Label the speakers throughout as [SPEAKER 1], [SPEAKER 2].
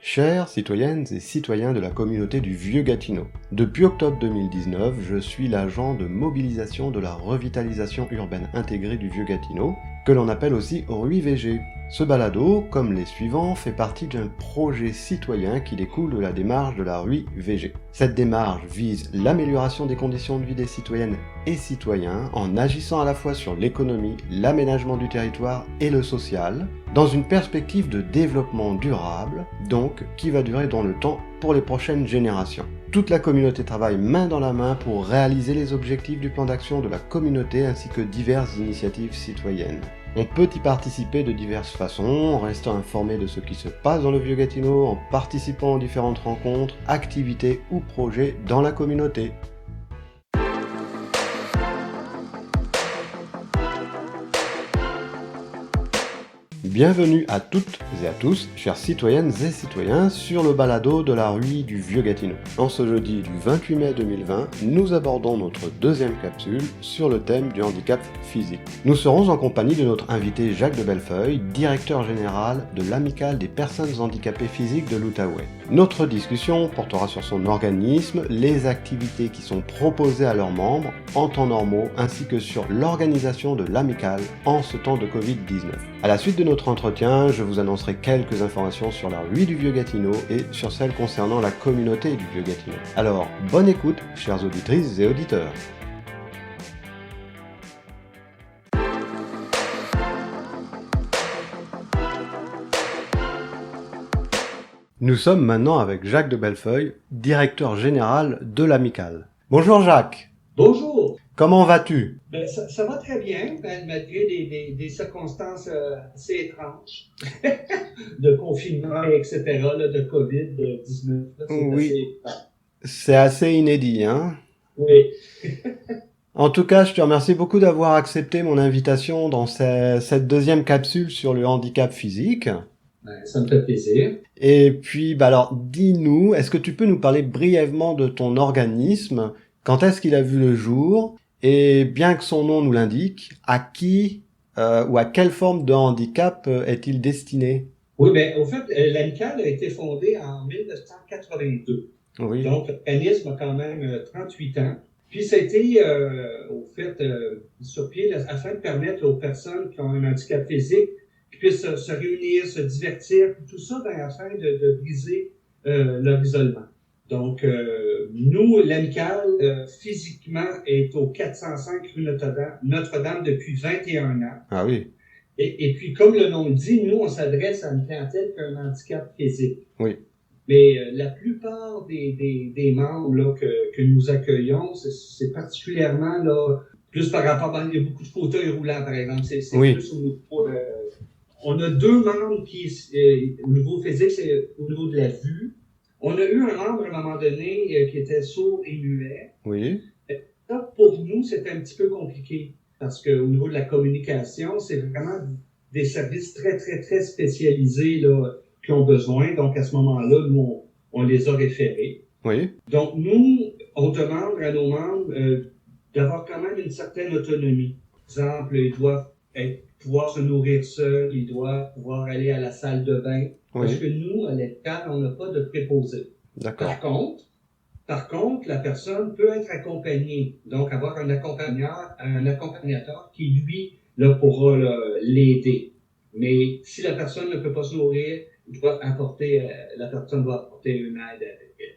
[SPEAKER 1] Chères citoyennes et citoyens de la communauté du Vieux-Gatineau, depuis octobre 2019, je suis l'agent de mobilisation de la revitalisation urbaine intégrée du Vieux-Gatineau, que l'on appelle aussi RUI-VG. Ce balado, comme les suivants, fait partie d'un projet citoyen qui découle de la démarche de la RUI-VG. Cette démarche vise l'amélioration des conditions de vie des citoyennes et citoyens en agissant à la fois sur l'économie, l'aménagement du territoire et le social, dans une perspective de développement durable, donc qui va durer dans le temps pour les prochaines générations. Toute la communauté travaille main dans la main pour réaliser les objectifs du plan d'action de la communauté ainsi que diverses initiatives citoyennes. On peut y participer de diverses façons, en restant informé de ce qui se passe dans le Vieux-Gatineau, en participant aux différentes rencontres, activités ou projets dans la communauté. Bienvenue à toutes et à tous, chères citoyennes et citoyens, sur le balado de la RUI du Vieux-Gatineau. En ce jeudi du 28 mai 2020, nous abordons notre deuxième capsule sur le thème du handicap physique. Nous serons en compagnie de notre invité Jacques de Bellefeuille, directeur général de l'Amicale des personnes handicapées physiques de l'Outaouais. Notre discussion portera sur son organisme, les activités qui sont proposées à leurs membres en temps normaux, ainsi que sur l'organisation de l'Amicale en ce temps de Covid-19. À la suite de notre entretien, je vous annoncerai quelques informations sur la RUI du Vieux-Gatineau et sur celles concernant la communauté du Vieux-Gatineau. Alors, bonne écoute, chères auditrices et auditeurs. Nous sommes maintenant avec Jacques de Bellefeuille, directeur général de l'Amicale. Bonjour Jacques.
[SPEAKER 2] Bonjour.
[SPEAKER 1] Comment vas-tu?
[SPEAKER 2] Ça va très bien, malgré des circonstances assez étranges de confinement, etc., là, de COVID-19.
[SPEAKER 1] Oui, c'est assez inédit, hein?
[SPEAKER 2] Oui.
[SPEAKER 1] En tout cas, je te remercie beaucoup d'avoir accepté mon invitation dans cette deuxième capsule sur le handicap physique.
[SPEAKER 2] Ça me fait plaisir.
[SPEAKER 1] Et puis, alors, dis-nous, est-ce que tu peux nous parler brièvement de ton organisme? Quand est-ce qu'il a vu le jour? Et bien que son nom nous l'indique, à qui ou à quelle forme de handicap est-il destiné?
[SPEAKER 2] Oui, au fait, l'Amicale a été fondée en 1982.
[SPEAKER 1] Oui.
[SPEAKER 2] Donc, l'organisme a quand même 38 ans. Puis, ça a été, au fait, sur pied afin de permettre aux personnes qui ont un handicap physique qui puissent se réunir, se divertir, tout ça afin de briser leur isolement. Donc, nous, l'Amicale, physiquement, est au 405 rue Notre-Dame depuis 21 ans.
[SPEAKER 1] Ah oui.
[SPEAKER 2] Et puis, comme le nom le dit, nous, on s'adresse à une clientèle qui a un handicap physique.
[SPEAKER 1] Oui.
[SPEAKER 2] Mais la plupart des membres là, que nous accueillons, c'est particulièrement là, plus par rapport à... Il y a beaucoup de fauteuils roulants, par exemple. C'est
[SPEAKER 1] oui.
[SPEAKER 2] Plus au niveau... on a deux membres qui, au niveau physique, c'est au niveau de la vue. On a eu un membre, à un moment donné, qui était sourd et muet.
[SPEAKER 1] Oui.
[SPEAKER 2] Ça, pour nous, c'était un petit peu compliqué. Parce qu'au niveau de la communication, c'est vraiment des services très, très, très spécialisés là, qui ont besoin. Donc, à ce moment-là, nous, on les a référés.
[SPEAKER 1] Oui.
[SPEAKER 2] Donc, nous, on demande à nos membres d'avoir quand même une certaine autonomie. Par exemple, ils doivent pouvoir se nourrir seuls, ils doivent pouvoir aller à la salle de bain.
[SPEAKER 1] Oui.
[SPEAKER 2] Parce que nous, à l'Amicale, on n'a pas de préposé.
[SPEAKER 1] D'accord.
[SPEAKER 2] Par contre, la personne peut être accompagnée. Donc, avoir un accompagnateur qui, lui, là, pourra l'aider. Mais si la personne ne peut pas se nourrir, la personne doit apporter une aide avec elle.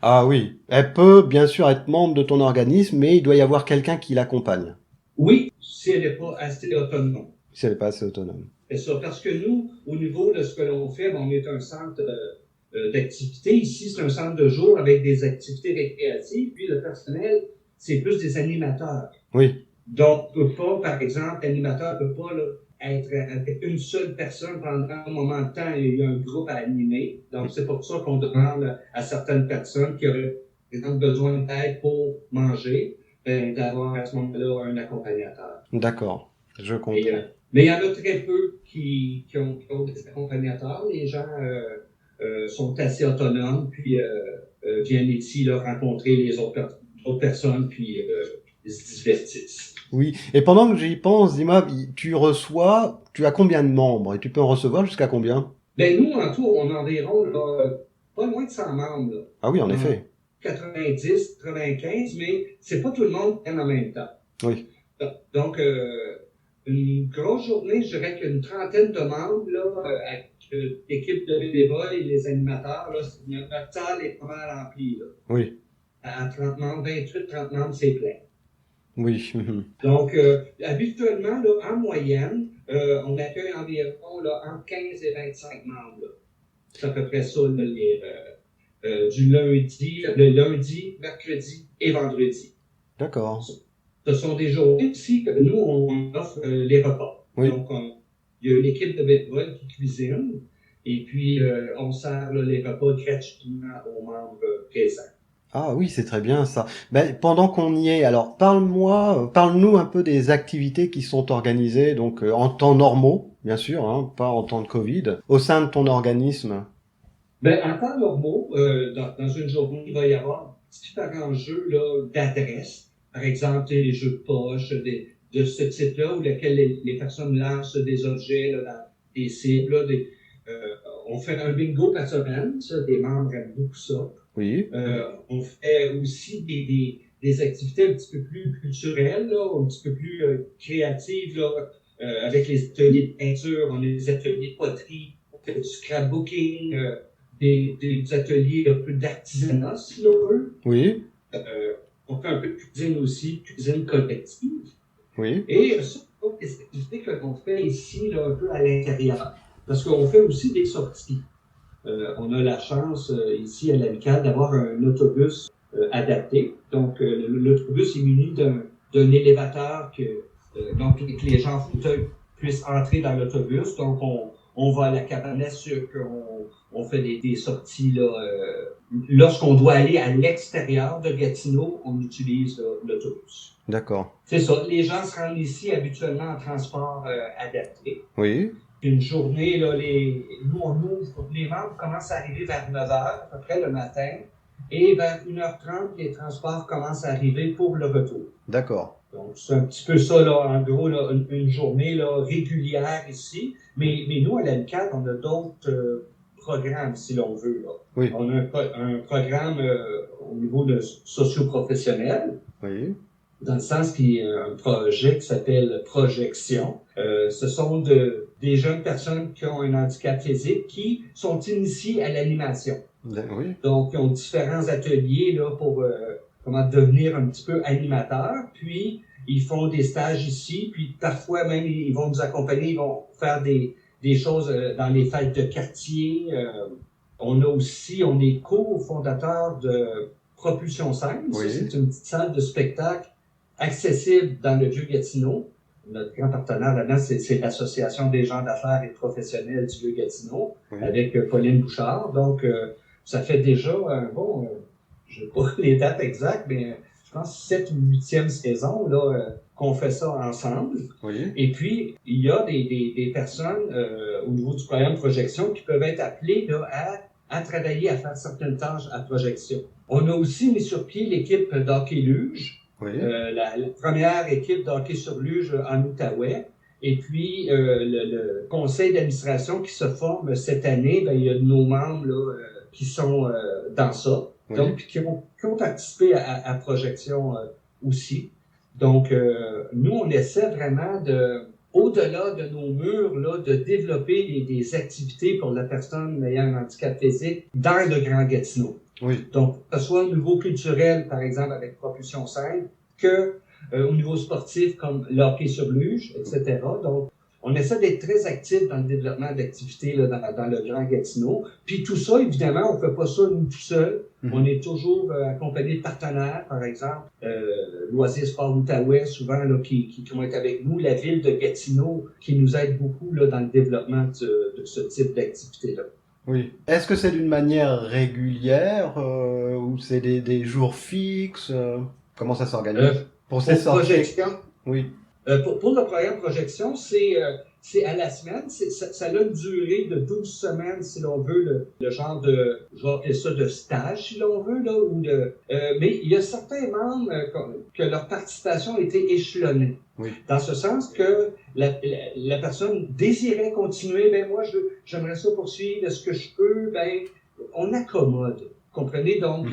[SPEAKER 1] Ah oui. Elle peut bien sûr être membre de ton organisme, mais il doit y avoir quelqu'un qui l'accompagne.
[SPEAKER 2] Oui, si elle n'est pas assez autonome.
[SPEAKER 1] Si elle n'est pas assez autonome.
[SPEAKER 2] C'est ça, parce que nous, au niveau de ce que l'on fait, on est un centre d'activité. Ici, c'est un centre de jour avec des activités récréatives. Puis le personnel, c'est plus des animateurs.
[SPEAKER 1] Oui.
[SPEAKER 2] Donc, par exemple, l'animateur ne peut pas là, être avec une seule personne pendant un moment de temps. Il y a un groupe à animer. Donc, c'est pour ça qu'on demande à certaines personnes qui auraient besoin d'aide pour manger, d'avoir à ce moment-là un accompagnateur.
[SPEAKER 1] D'accord, je comprends.
[SPEAKER 2] Mais il y en a très peu qui ont des accompagnateurs. Les gens sont assez autonomes, puis viennent ici là, rencontrer les autres personnes, puis ils se divertissent.
[SPEAKER 1] Oui, et pendant que j'y pense, dis-moi, tu as combien de membres? Et tu peux en recevoir jusqu'à combien?
[SPEAKER 2] Ben nous, en tout, on a environ là, pas loin de 100 membres. Là.
[SPEAKER 1] Ah oui, en effet.
[SPEAKER 2] 90, 95, mais c'est pas tout le monde qui aime en même temps.
[SPEAKER 1] Oui.
[SPEAKER 2] Donc, une grosse journée, je dirais qu'une trentaine de membres, là, avec l'équipe de bénévoles et les animateurs, là, notre salle est pas mal remplie. Là.
[SPEAKER 1] Oui.
[SPEAKER 2] À 30 membres, 28, 30 membres, c'est plein.
[SPEAKER 1] Oui.
[SPEAKER 2] Donc, habituellement, là, en moyenne, on accueille environ là, entre 15 et 25 membres. Là. C'est à peu près ça, là, du lundi, le lundi, mercredi et vendredi.
[SPEAKER 1] D'accord.
[SPEAKER 2] Ce sont des journées aussi que nous, on offre les repas.
[SPEAKER 1] Oui.
[SPEAKER 2] Donc, il y a une équipe de bénévoles qui cuisine et puis on sert là, les repas gratuitement aux membres présents.
[SPEAKER 1] Ah oui, c'est très bien ça. Ben, pendant qu'on y est, alors parle-nous un peu des activités qui sont organisées, donc en temps normaux, bien sûr, hein, pas en temps de Covid, au sein de ton organisme.
[SPEAKER 2] Ben, en temps normaux, dans une journée, il va y avoir différents jeux là, d'adresse. Par exemple, les jeux de poche, de ce type-là, où lesquels les personnes lancent des objets là, dans des cibles. Là, on fait un bingo par semaine, ça, des membres aiment beaucoup ça.
[SPEAKER 1] Oui.
[SPEAKER 2] On fait aussi des activités un petit peu plus culturelles, là, un petit peu plus créatives, là, avec les ateliers de peinture, on a des ateliers de poterie, on fait du scrapbooking, des ateliers un peu d'artisanat, si l'on veut.
[SPEAKER 1] Oui.
[SPEAKER 2] On fait un peu de cuisine aussi, cuisine collective.
[SPEAKER 1] Oui.
[SPEAKER 2] Et ça, c'est des activités qu'on fait ici, là, un peu à l'intérieur. Parce qu'on fait aussi des sorties. On a la chance ici à l'Amicale d'avoir un autobus adapté. Donc, l'autobus est muni d'un élévateur donc que les gens en fauteuil puissent entrer dans l'autobus. Donc, on va à la Cabanesse, on fait des sorties là. Lorsqu'on doit aller à l'extérieur de Gatineau, on utilise l'autobus.
[SPEAKER 1] D'accord.
[SPEAKER 2] C'est ça. Les gens se rendent ici habituellement en transport adapté.
[SPEAKER 1] Oui.
[SPEAKER 2] Une journée, là, les membres commencent à arriver vers 9h à peu près le matin. Et vers 1h30, les transports commencent à arriver pour le retour.
[SPEAKER 1] D'accord.
[SPEAKER 2] Donc, c'est un petit peu ça, là, en gros, là, une journée là, régulière ici. Mais nous, à l'AMCAD, on a d'autres programmes, si l'on veut. Là.
[SPEAKER 1] Oui.
[SPEAKER 2] On a un programme au niveau de socio-professionnel.
[SPEAKER 1] Oui.
[SPEAKER 2] Dans le sens qu'il y a un projet qui s'appelle Projection. Ce sont des jeunes personnes qui ont un handicap physique qui sont initiées à l'animation.
[SPEAKER 1] Oui.
[SPEAKER 2] Donc, ils ont différents ateliers là, pour comment devenir un petit peu animateurs. Puis, ils font des stages ici. Puis, parfois, même, ils vont nous accompagner. Ils vont faire des choses dans les fêtes de quartier. On est co-fondateur de Propulsion Scène.
[SPEAKER 1] Oui.
[SPEAKER 2] C'est une petite salle de spectacle accessible dans le Vieux-Gatineau. Notre grand partenaire là-dedans, c'est l'Association des gens d'affaires et professionnels du Vieux-Gatineau, oui. Avec Pauline Bouchard. Donc, ça fait déjà je ne sais pas les dates exactes, mais je pense 7 ou 8e saison là, qu'on fait ça ensemble.
[SPEAKER 1] Oui.
[SPEAKER 2] Et puis, il y a des personnes au niveau du programme Projection qui peuvent être appelées là, à travailler, à faire certaines tâches à Projection. On a aussi mis sur pied l'équipe d'hockey luge. Oui. La première équipe d'hockey sur luge en Outaouais. Et puis, le conseil d'administration qui se forme cette année, ben, il y a de nos membres là, qui sont dans ça. Oui. Donc, qui ont participé à Projection aussi. Donc, nous, on essaie vraiment au-delà de nos murs, là, de développer des activités pour la personne ayant un handicap physique dans le Grand Gatineau.
[SPEAKER 1] Oui.
[SPEAKER 2] Donc, que ce soit au niveau culturel, par exemple, avec Propulsion Scène, que au niveau sportif, comme le hockey sur luge, etc. Donc, on essaie d'être très actifs dans le développement d'activités là, dans le Grand Gatineau. Puis tout ça, évidemment, on ne fait pas ça nous tout seuls. Mm-hmm. On est toujours accompagné de partenaires, par exemple, Loisirs Sport Outaouais, souvent, là, qui vont être avec nous, la ville de Gatineau, qui nous aide beaucoup là, dans le développement de ce type d'activité-là.
[SPEAKER 1] Oui. Est-ce que c'est d'une manière régulière ou c'est des jours fixes Comment ça s'organise
[SPEAKER 2] pour Projection?
[SPEAKER 1] Oui.
[SPEAKER 2] Pour le programme projection, c'est à la semaine. Ça a une durée de 12 semaines, si l'on veut, le genre de, je vais appeler ça de stage, si l'on veut, là, mais il y a certains membres que leur participation a été échelonnée.
[SPEAKER 1] Oui.
[SPEAKER 2] Dans ce sens que la personne désirait continuer, ben moi, j'aimerais ça poursuivre, est-ce que je peux? Ben, on accommode. Comprenez? Donc,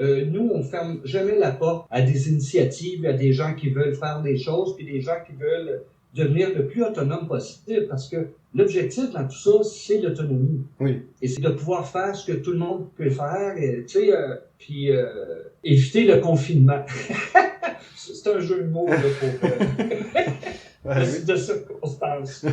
[SPEAKER 2] nous, on ferme jamais la porte à des initiatives, à des gens qui veulent faire des choses, puis des gens qui veulent devenir le plus autonome possible, parce que l'objectif dans tout ça, c'est l'autonomie.
[SPEAKER 1] Oui.
[SPEAKER 2] Et c'est de pouvoir faire ce que tout le monde peut faire, puis éviter le confinement. C'est un jeu de mots là, pour de circonstances.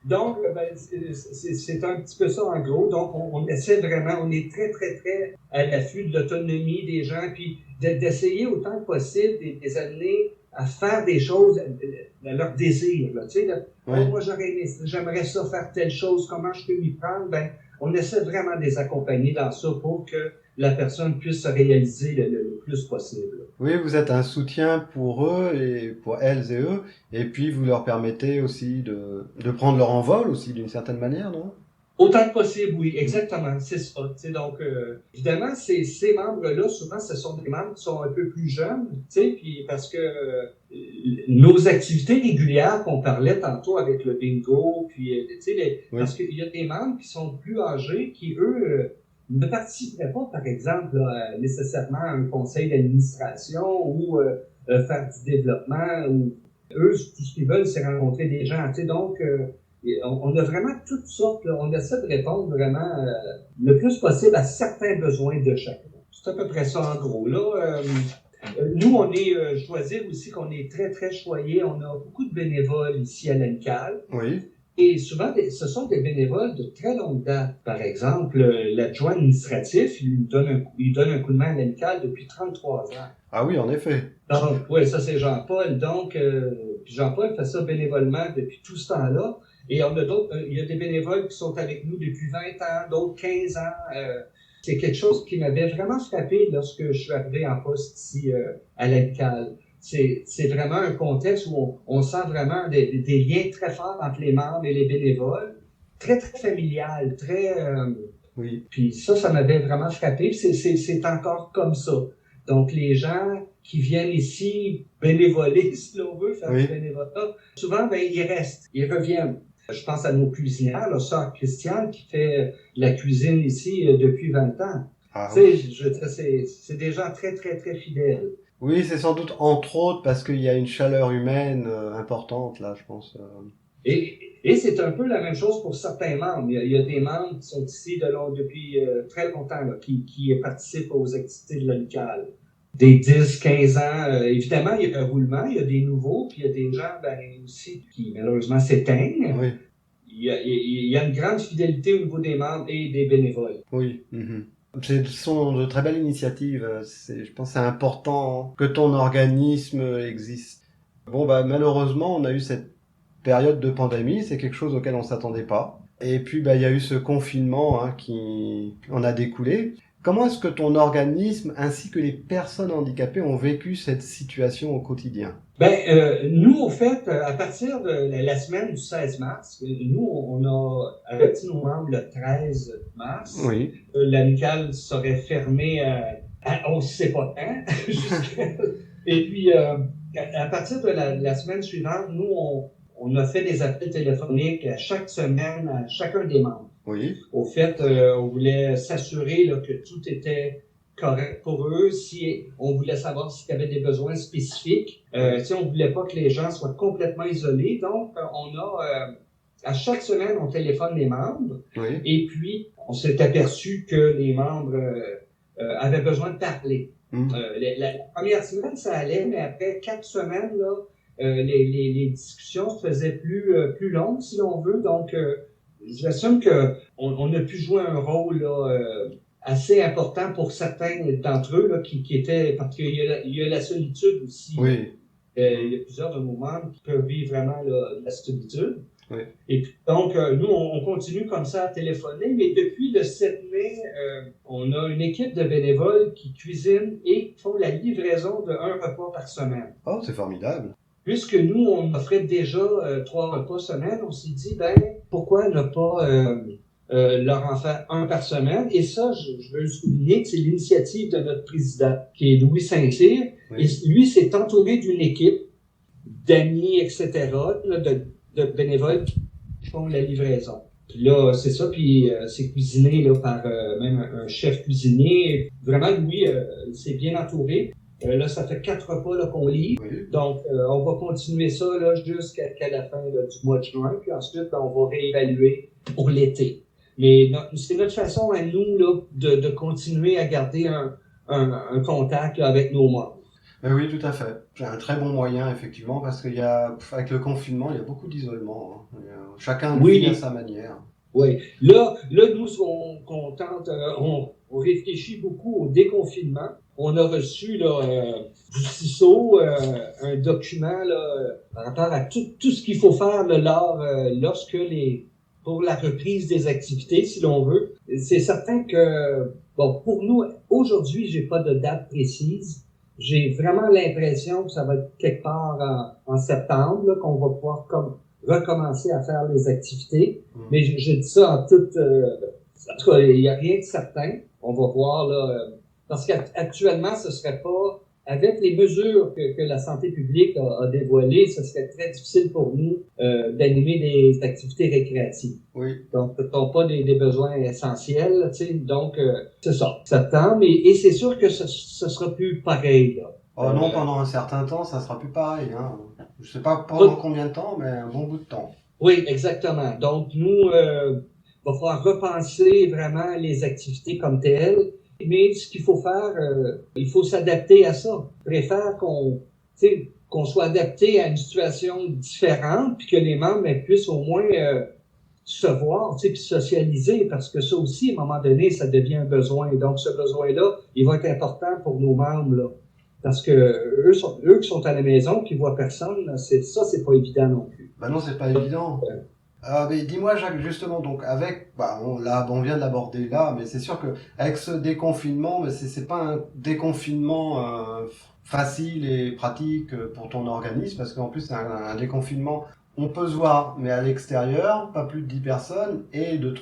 [SPEAKER 2] Donc, ben, c'est un petit peu ça en gros. Donc, on essaie vraiment, on est très, très, très à l'affût de l'autonomie des gens, puis d'essayer autant que possible des amener à faire des choses à leur désir. Là, tu sais, moi, j'aimerais ça faire telle chose, comment je peux m'y prendre? Ben, on essaie vraiment de les accompagner dans ça pour que la personne puisse se réaliser le plus possible.
[SPEAKER 1] Oui, vous êtes un soutien pour eux et pour elles et eux, et puis vous leur permettez aussi de prendre leur envol aussi d'une certaine manière, non?
[SPEAKER 2] Autant que possible, oui, exactement, c'est ça. Donc, évidemment, ces membres-là, souvent, ce sont des membres qui sont un peu plus jeunes, puis parce que nos activités régulières qu'on parlait tantôt avec le bingo, puis, parce qu'il y a des membres qui sont plus âgés, qui, eux, ne participeraient pas, par exemple, nécessairement à un conseil d'administration ou faire du développement. Ou eux, tout ce qu'ils veulent, c'est rencontrer des gens. Donc, on a vraiment toutes sortes. Là, on essaie de répondre vraiment le plus possible à certains besoins de chacun. C'est à peu près ça en gros. Là, nous, on est, je dois dire aussi qu'on est très, très choyés. On a beaucoup de bénévoles ici à l'AMICAL.
[SPEAKER 1] Oui.
[SPEAKER 2] Et souvent, ce sont des bénévoles de très longue date. Par exemple, l'adjoint administratif, il donne un coup de main à l'AMICAL depuis 33 ans.
[SPEAKER 1] Ah oui, en effet.
[SPEAKER 2] Donc, oui, ça c'est Jean-Paul. Donc, Jean-Paul fait ça bénévolement depuis tout ce temps-là. Et on a d'autres, il y a des bénévoles qui sont avec nous depuis 20 ans, d'autres 15 ans. C'est quelque chose qui m'avait vraiment frappé lorsque je suis arrivé en poste ici à l'AMICAL. C'est vraiment un contexte où on sent vraiment des liens très forts entre les membres et les bénévoles, très, très familial, très...
[SPEAKER 1] oui.
[SPEAKER 2] Puis ça m'avait vraiment frappé. C'est encore comme ça. Donc, les gens qui viennent ici bénévoler, si l'on veut, faire du bénévolat, souvent, ben, ils restent, ils reviennent. Je pense à nos cuisinières, là, sœur Christiane, qui fait la cuisine ici depuis 20 ans.
[SPEAKER 1] Ah,
[SPEAKER 2] tu sais, je veux dire, c'est des gens très, très, très fidèles.
[SPEAKER 1] Oui, c'est sans doute entre autres parce qu'il y a une chaleur humaine importante là, je pense.
[SPEAKER 2] Et c'est un peu la même chose pour certains membres. Il y a des membres qui sont ici depuis très longtemps, là, qui participent aux activités de l'AMICAL. Des 10, 15 ans, évidemment, il y a un roulement, il y a des nouveaux, puis il y a des gens aussi qui malheureusement s'éteignent.
[SPEAKER 1] Oui.
[SPEAKER 2] Il y a une grande fidélité au niveau des membres et des bénévoles.
[SPEAKER 1] Oui. Ce sont de très belles initiatives. Je pense que c'est important que ton organisme existe. Bon, malheureusement, on a eu cette période de pandémie. C'est quelque chose auquel on s'attendait pas. Et puis, il y a eu ce confinement qui en a découlé. Comment est-ce que ton organisme ainsi que les personnes handicapées ont vécu cette situation au quotidien?
[SPEAKER 2] Nous, au fait, à partir de la semaine du 16 mars, nous, on a arrêté nos membres le 13 mars.
[SPEAKER 1] Oui.
[SPEAKER 2] L'AMICAL serait fermé on ne sait pas quand. Et puis, à partir de la semaine suivante, nous, on a fait des appels téléphoniques chaque semaine à chacun des membres.
[SPEAKER 1] Oui.
[SPEAKER 2] Au fait, on voulait s'assurer que tout était correct pour eux. Si on voulait savoir s'il y avait des besoins spécifiques, si on voulait pas que les gens soient complètement isolés. Donc, on a à chaque semaine, on téléphone les membres.
[SPEAKER 1] Oui.
[SPEAKER 2] Et puis, on s'est aperçu que les membres avaient besoin de parler. La première semaine, ça allait, mais après 4 semaines, là, les discussions se faisaient plus longues, si l'on veut. Donc, j'assume qu'on a pu jouer un rôle là, assez important pour certains d'entre eux là, qui étaient... Parce qu'il y a la solitude aussi.
[SPEAKER 1] Oui.
[SPEAKER 2] Il y a plusieurs de nos membres qui peuvent vivre vraiment la solitude.
[SPEAKER 1] Oui.
[SPEAKER 2] Et puis, donc, nous, on continue comme ça à téléphoner, mais depuis le 7 mai, on a une équipe de bénévoles qui cuisinent et font la livraison de 1 repas par semaine.
[SPEAKER 1] Oh, c'est formidable.
[SPEAKER 2] Puisque nous, on offrait déjà 3 repas semaine, on s'est dit, ben, pourquoi ne pas leur en faire un par semaine? Et ça, je veux le souligner que c'est l'initiative de notre président, qui est Louis Saint-Cyr.
[SPEAKER 1] Oui.
[SPEAKER 2] Et lui s'est entouré d'une équipe d'amis, etc., là, de bénévoles qui font la livraison. Puis là, c'est ça, puis c'est cuisiné là, par même un chef cuisinier. Vraiment, Louis s'est bien entouré. Là, ça fait 4 repas là, qu'on livre.
[SPEAKER 1] Oui.
[SPEAKER 2] Donc, on va continuer ça là, jusqu'à la fin là, du mois de juin. Puis ensuite, on va réévaluer pour l'été. Mais c'est notre façon à nous là, de continuer à garder un contact là, avec nos membres.
[SPEAKER 1] Oui, tout à fait. C'est un très bon moyen, effectivement, parce avec le confinement, il y a beaucoup d'isolement. Hein. Chacun vit à sa manière.
[SPEAKER 2] Oui. Là, nous, on tente, on réfléchit beaucoup au déconfinement. On a reçu là, du CISO un document là, par rapport à tout ce qu'il faut faire là, pour la reprise des activités, si l'on veut. C'est certain que, bon, pour nous, aujourd'hui, j'ai pas de date précise. J'ai vraiment l'impression que ça va être quelque part en septembre, là, qu'on va pouvoir recommencer à faire les activités. Mais je dis ça en toute... en tout cas, il n'y a rien de certain. On va voir, là... parce qu'actuellement, ce serait pas... Avec les mesures que la santé publique a dévoilées, ce serait très difficile pour nous d'animer des activités récréatives.
[SPEAKER 1] Oui.
[SPEAKER 2] Donc, ce ne sont pas des besoins essentiels, tu sais. Donc, c'est ça, septembre. Et c'est sûr que ce sera plus pareil, là.
[SPEAKER 1] Oh non, pendant un certain temps, ça sera plus pareil. Hein. Je sais pas pendant combien de temps, mais un bon bout de temps.
[SPEAKER 2] Oui, exactement. Donc, nous, va falloir repenser vraiment les activités comme telles. Mais ce qu'il faut faire, il faut s'adapter à ça. Je préfère qu'on soit adapté à une situation différente, puis que les membres puissent au moins se voir, puis socialiser, parce que ça aussi, à un moment donné, ça devient un besoin. Et donc, ce besoin-là, il va être important pour nos membres, là. Parce que eux qui sont à la maison, qui voient personne, c'est pas évident non plus.
[SPEAKER 1] Ben non, c'est pas évident. Mais dis-moi, Jacques, justement, donc on vient de l'aborder là, mais c'est sûr que avec ce déconfinement, mais c'est pas un déconfinement facile et pratique pour ton organisme, parce qu'en plus c'est un déconfinement. On peut se voir, mais à l'extérieur, pas plus de 10 personnes et de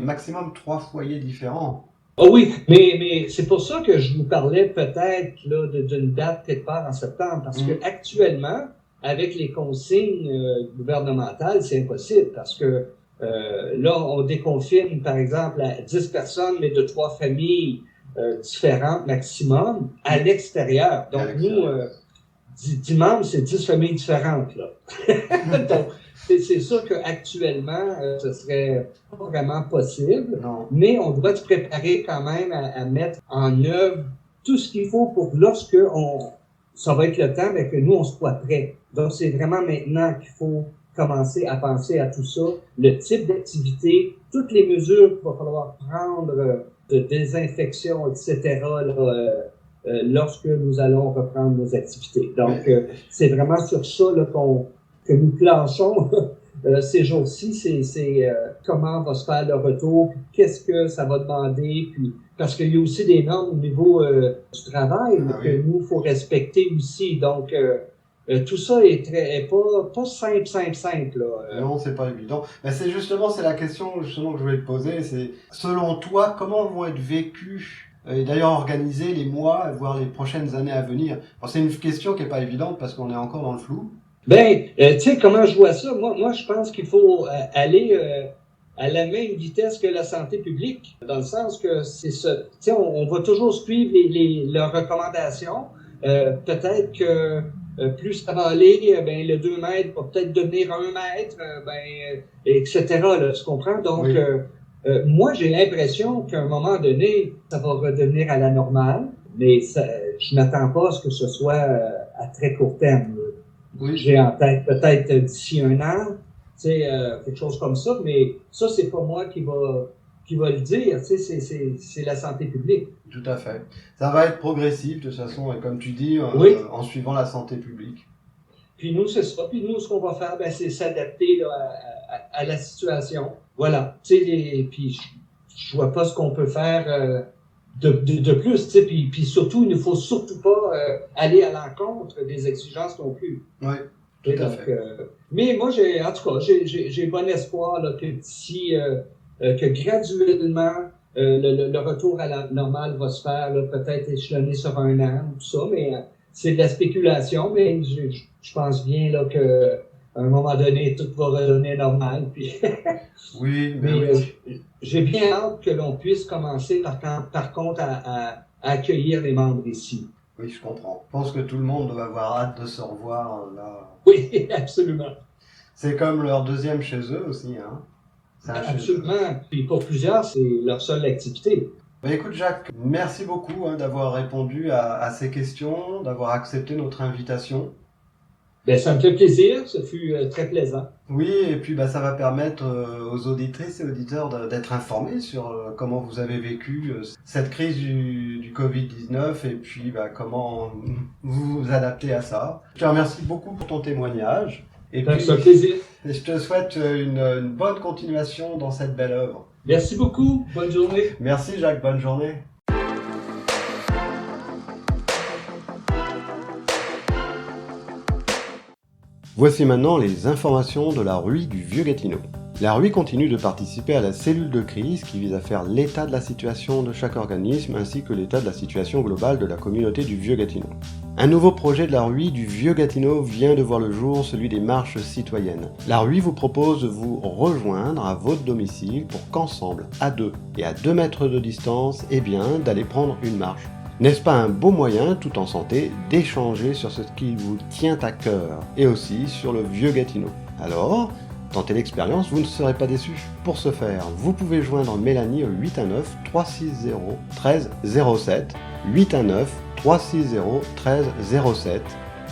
[SPEAKER 1] maximum 3 foyers différents.
[SPEAKER 2] Oh oui, mais c'est pour ça que je vous parlais peut-être là d'une date quelque part en septembre, parce que actuellement, avec les consignes gouvernementales, c'est impossible, parce que là, on déconfine, par exemple, à 10 personnes, mais de 3 familles différentes maximum, à l'extérieur. Donc, nous, 10 membres, c'est 10 familles différentes, là. Donc, c'est sûr qu'actuellement, ce serait pas vraiment possible,
[SPEAKER 1] Non.
[SPEAKER 2] Mais on doit se préparer quand même à mettre en œuvre tout ce qu'il faut pour lorsque ça va être le temps, mais que nous, on soit prêts. Donc, c'est vraiment maintenant qu'il faut commencer à penser à tout ça, le type d'activité, toutes les mesures qu'il va falloir prendre de désinfection, etc., là, lorsque nous allons reprendre nos activités. Donc, c'est vraiment sur ça là, que nous planchons ces jours-ci, c'est comment va se faire le retour, puis qu'est-ce que ça va demander, puis parce qu'il y a aussi des normes au niveau du travail que nous, il faut respecter aussi. Donc, tout ça est pas simple, là.
[SPEAKER 1] Non, c'est pas évident. Mais c'est la question que je voulais te poser. C'est, selon toi, comment vont être vécus et d'ailleurs organiser les mois, voire les prochaines années à venir? Bon, c'est une question qui est pas évidente parce qu'on est encore dans le flou.
[SPEAKER 2] Ben, tu sais, comment je vois ça? Moi, je pense qu'il faut aller à la même vitesse que la santé publique, dans le sens que c'est ça. Tu sais, on va toujours suivre leurs recommandations. Peut-être que plus ça va aller, ben le 2 mètres va peut-être devenir 1 mètre, etc. Là, tu comprends? Donc, moi, j'ai l'impression qu'à un moment donné, ça va redevenir à la normale, mais je m'attends pas à ce que ce soit à très court terme.
[SPEAKER 1] Oui.
[SPEAKER 2] J'ai en tête peut-être d'ici 1 an, tu sais, quelque chose comme ça, mais ça, c'est pas moi qui va le dire, tu sais, c'est la santé publique.
[SPEAKER 1] Tout à fait. Ça va être progressif de toute façon, et comme tu dis, en suivant la santé publique.
[SPEAKER 2] Puis nous, c'est ça. Puis nous, ce qu'on va faire, ben, c'est s'adapter là, à la situation. Voilà. Tu sais, puis je vois pas ce qu'on peut faire de plus. Tu sais, puis surtout, il ne faut surtout pas aller à l'encontre des exigences non plus.
[SPEAKER 1] Oui, tout à fait.
[SPEAKER 2] Mais moi, en tout cas, j'ai bon espoir là, que d'ici, que graduellement, le retour à la normale va se faire, là, peut-être échelonné sur un an, tout ça, mais c'est de la spéculation, mais je pense bien là, que à un moment donné, tout va redonner normal. Puis
[SPEAKER 1] oui,
[SPEAKER 2] mais j'ai bien hâte que l'on puisse commencer, par contre, à accueillir les membres ici.
[SPEAKER 1] Oui, je comprends. Je pense que tout le monde doit avoir hâte de se revoir là.
[SPEAKER 2] Oui, absolument.
[SPEAKER 1] C'est comme leur deuxième chez eux aussi, hein.
[SPEAKER 2] Absolument. Puis pour plusieurs, c'est leur seule activité.
[SPEAKER 1] Bah écoute Jacques, merci beaucoup d'avoir répondu à ces questions, d'avoir accepté notre invitation.
[SPEAKER 2] Ben, ça me fait plaisir, ce fut très plaisant.
[SPEAKER 1] Oui, et puis ça va permettre aux auditrices et auditeurs d'être informés sur comment vous avez vécu cette crise du Covid-19 et puis comment vous vous adaptez à ça. Je te remercie beaucoup pour ton témoignage. Et puis,
[SPEAKER 2] c'est un plaisir.
[SPEAKER 1] Je te souhaite une bonne continuation dans cette belle œuvre.
[SPEAKER 2] Merci beaucoup. Bonne journée.
[SPEAKER 1] Merci Jacques, bonne journée. Voici maintenant les informations de la RUI du Vieux-Gatineau. La RUI continue de participer à la cellule de crise qui vise à faire l'état de la situation de chaque organisme ainsi que l'état de la situation globale de la communauté du Vieux-Gatineau. Un nouveau projet de la RUI du Vieux-Gatineau vient de voir le jour, celui des marches citoyennes. La RUI vous propose de vous rejoindre à votre domicile pour qu'ensemble, à 2 et à 2 mètres de distance, d'aller prendre une marche. N'est-ce pas un beau moyen, tout en santé, d'échanger sur ce qui vous tient à cœur et aussi sur le Vieux-Gatineau? Alors, tentez l'expérience, vous ne serez pas déçus. Pour ce faire, vous pouvez joindre Mélanie au 819 360 13 07, 819 360 13 07,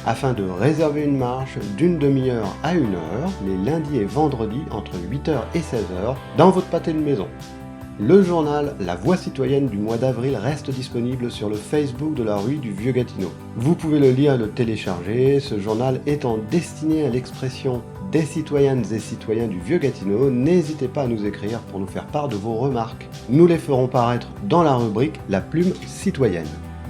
[SPEAKER 1] afin de réserver une marche d'une demi-heure à 1 heure, les lundis et vendredis entre 8h et 16h, dans votre pâté de maison. Le journal La Voix citoyenne du mois d'avril reste disponible sur le Facebook de la RUI du Vieux-Gatineau. Vous pouvez le lire et le télécharger, ce journal étant destiné à l'expression des citoyennes et citoyens du Vieux-Gatineau, n'hésitez pas à nous écrire pour nous faire part de vos remarques. Nous les ferons paraître dans la rubrique La Plume citoyenne.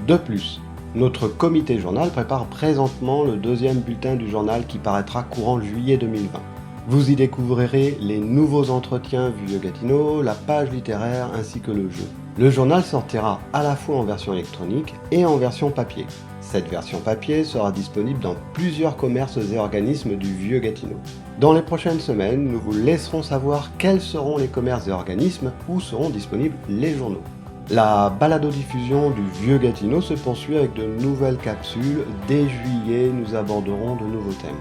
[SPEAKER 1] De plus, notre comité journal prépare présentement le 2e bulletin du journal qui paraîtra courant juillet 2020. Vous y découvrirez les nouveaux entretiens Vieux-Gatineau, la page littéraire ainsi que le jeu. Le journal sortira à la fois en version électronique et en version papier. Cette version papier sera disponible dans plusieurs commerces et organismes du Vieux-Gatineau. Dans les prochaines semaines, nous vous laisserons savoir quels seront les commerces et organismes où seront disponibles les journaux. La balado-diffusion du Vieux-Gatineau se poursuit avec de nouvelles capsules. Dès juillet, nous aborderons de nouveaux thèmes.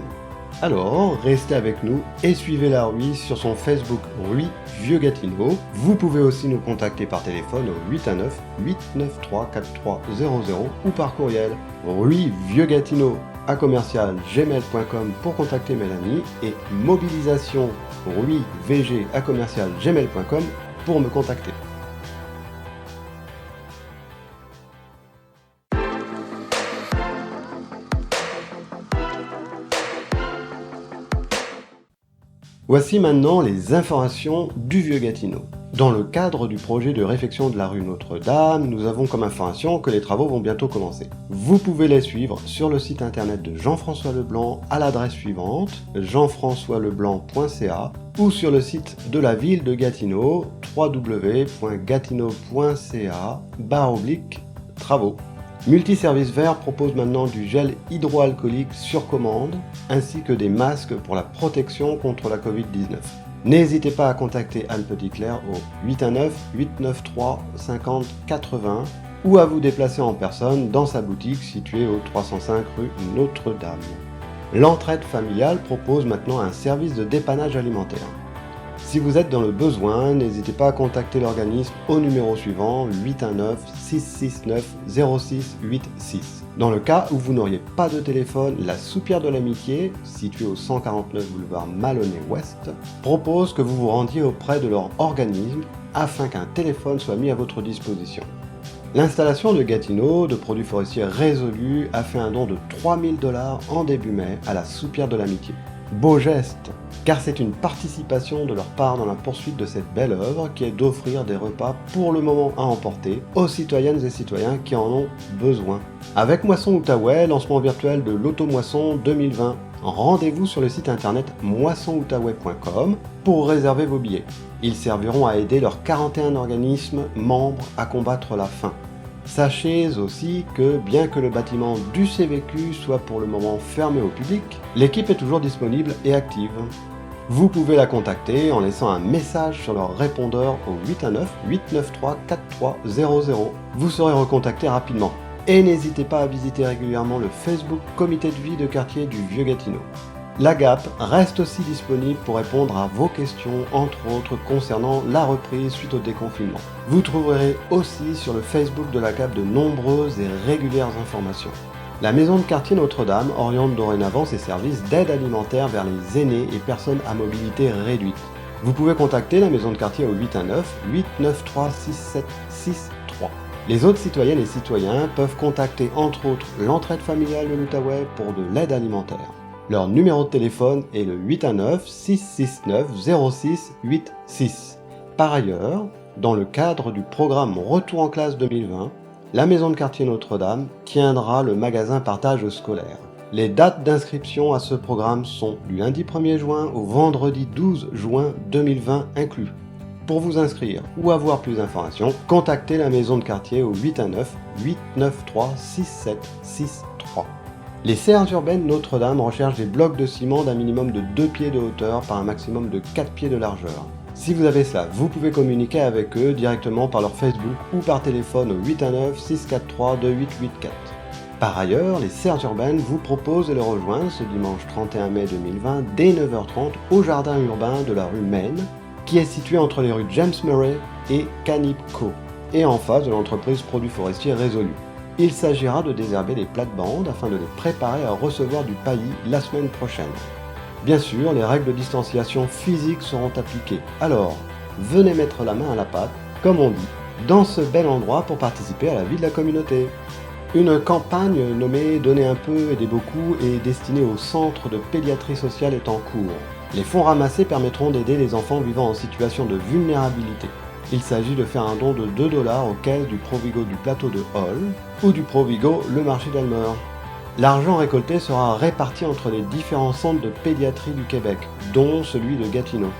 [SPEAKER 1] Alors, restez avec nous et suivez la RUI sur son Facebook RUI Vieux-Gatineau. Vous pouvez aussi nous contacter par téléphone au 819 893 4300 ou par courriel RUI Vieux-Gatineau à commercial-gmail.com pour contacter Mélanie et mobilisation RUI-VG à commercial-gmail.com pour me contacter. Voici maintenant les informations du Vieux-Gatineau. Dans le cadre du projet de réfection de la rue Notre-Dame, nous avons comme information que les travaux vont bientôt commencer. Vous pouvez les suivre sur le site internet de Jean-François Leblanc à l'adresse suivante, jeanfrançoisleblanc.ca, ou sur le site de la ville de Gatineau, www.gatineau.ca/travaux. Multiservice Vert propose maintenant du gel hydroalcoolique sur commande, ainsi que des masques pour la protection contre la Covid-19. N'hésitez pas à contacter Anne Petitclerc au 819 893 50 80 ou à vous déplacer en personne dans sa boutique située au 305 rue Notre-Dame. L'entraide familiale propose maintenant un service de dépannage alimentaire. Si vous êtes dans le besoin, n'hésitez pas à contacter l'organisme au numéro suivant 819 669 0686. Dans le cas où vous n'auriez pas de téléphone, la Soupière de l'Amitié, située au 149 boulevard Maloney-Ouest, propose que vous vous rendiez auprès de leur organisme afin qu'un téléphone soit mis à votre disposition. L'installation de Gatineau, de produits forestiers résolus, a fait un don de 3000 $ en début mai à la Soupière de l'Amitié. Beau geste, car c'est une participation de leur part dans la poursuite de cette belle œuvre qui est d'offrir des repas pour le moment à emporter aux citoyennes et citoyens qui en ont besoin. Avec Moisson Outaouais, lancement virtuel de l'Automoisson 2020. Rendez-vous sur le site internet moissonnoutaouais.com pour réserver vos billets. Ils serviront à aider leurs 41 organismes membres à combattre la faim. Sachez aussi que bien que le bâtiment du CVQ soit pour le moment fermé au public, l'équipe est toujours disponible et active. Vous pouvez la contacter en laissant un message sur leur répondeur au 819 893 4300. Vous serez recontacté rapidement. Et n'hésitez pas à visiter régulièrement le Facebook Comité de vie de quartier du Vieux-Gatineau. La GAP reste aussi disponible pour répondre à vos questions, entre autres concernant la reprise suite au déconfinement. Vous trouverez aussi sur le Facebook de la GAP de nombreuses et régulières informations. La maison de quartier Notre-Dame oriente dorénavant ses services d'aide alimentaire vers les aînés et personnes à mobilité réduite. Vous pouvez contacter la maison de quartier au 819 893 6763. Les autres citoyennes et citoyens peuvent contacter entre autres l'entraide familiale de l'Outaouais pour de l'aide alimentaire. Leur numéro de téléphone est le 819 669 0686. Par ailleurs, dans le cadre du programme Retour en classe 2020, la maison de quartier Notre-Dame tiendra le magasin partage scolaire. Les dates d'inscription à ce programme sont du lundi 1er juin au vendredi 12 juin 2020 inclus. Pour vous inscrire ou avoir plus d'informations, contactez la maison de quartier au 819 893 6763. Les serres urbaines Notre-Dame recherchent des blocs de ciment d'un minimum de 2 pieds de hauteur par un maximum de 4 pieds de largeur. Si vous avez cela, vous pouvez communiquer avec eux directement par leur Facebook ou par téléphone au 819 643 2884. Par ailleurs, les serres urbaines vous proposent de les rejoindre ce dimanche 31 mai 2020 dès 9h30 au jardin urbain de la rue Maine, qui est situé entre les rues James Murray et Canipco, et en face de l'entreprise Produits Forestiers Résolus. Il s'agira de désherber les plates-bandes afin de les préparer à recevoir du paillis la semaine prochaine. Bien sûr, les règles de distanciation physique seront appliquées, alors venez mettre la main à la pâte, comme on dit, dans ce bel endroit pour participer à la vie de la communauté. Une campagne nommée Donner un peu, aider beaucoup est destinée au centre de pédiatrie sociale est en cours. Les fonds ramassés permettront d'aider les enfants vivant en situation de vulnérabilité. Il s'agit de faire un don de 2 $ aux caisses du Provigo du plateau de Hall ou du Provigo le marché d'Elmer. L'argent récolté sera réparti entre les différents centres de pédiatrie du Québec, dont celui de Gatineau.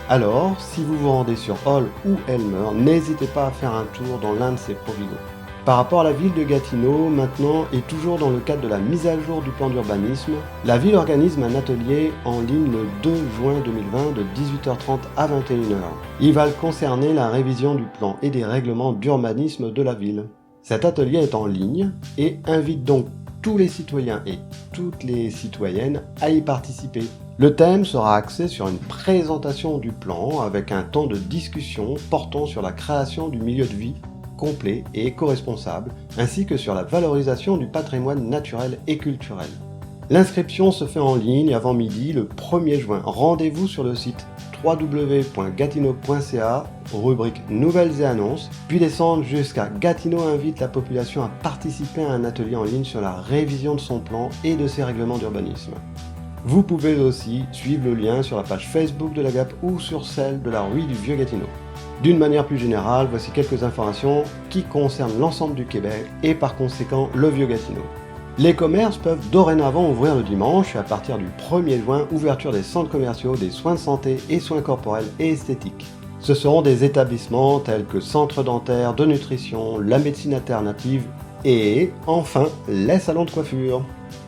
[SPEAKER 1] Alors, si vous vous rendez sur Hall ou Elmer, n'hésitez pas à faire un tour dans l'un de ces Provigo. Par rapport à la ville de Gatineau, maintenant, et toujours dans le cadre de la mise à jour du plan d'urbanisme, la ville organise un atelier en ligne le 2 juin 2020 de 18h30 à 21h. Il va concerner la révision du plan et des règlements d'urbanisme de la ville. Cet atelier est en ligne et invite donc tous les citoyens et toutes les citoyennes à y participer. Le thème sera axé sur une présentation du plan avec un temps de discussion portant sur la création du milieu de vie complet et éco-responsable, ainsi que sur la valorisation du patrimoine naturel et culturel. L'inscription se fait en ligne avant midi le 1er juin. Rendez-vous sur le site www.gatineau.ca, rubrique Nouvelles et annonces, puis descendre jusqu'à Gatineau invite la population à participer à un atelier en ligne sur la révision de son plan et de ses règlements d'urbanisme. Vous pouvez aussi suivre le lien sur la page Facebook de la GAP ou sur celle de la rue du Vieux-Gatineau. D'une manière plus générale, voici quelques informations qui concernent l'ensemble du Québec et par conséquent le Vieux-Gatineau. Les commerces peuvent dorénavant ouvrir le dimanche et à partir du 1er juin, ouverture des centres commerciaux, des soins de santé et soins corporels et esthétiques. Ce seront des établissements tels que centres dentaires, de nutrition, la médecine alternative et, enfin, les salons de coiffure.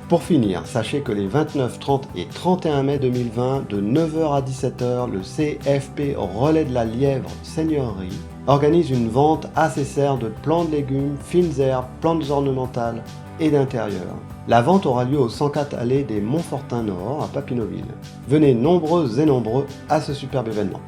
[SPEAKER 1] Pour finir, sachez que les 29, 30 et 31 mai 2020, de 9h à 17h, le CFP Relais de la Lièvre Seigneurie organise une vente à ses serres de plants de légumes, fines herbes, plantes ornementales et d'intérieur. La vente aura lieu au 104 allée des Montfortins Nord à Papineauville. Venez nombreuses et nombreux à ce superbe événement.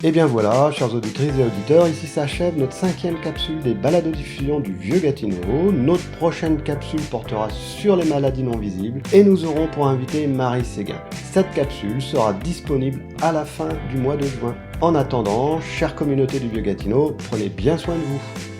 [SPEAKER 1] Et bien voilà, chers auditrices et auditeurs, ici s'achève notre 5e capsule des baladodiffusions du Vieux Gatineau. Notre prochaine capsule portera sur les maladies non visibles et nous aurons pour invité Marie Séguin. Cette capsule sera disponible à la fin du mois de juin. En attendant, chère communauté du Vieux Gatineau, prenez bien soin de vous.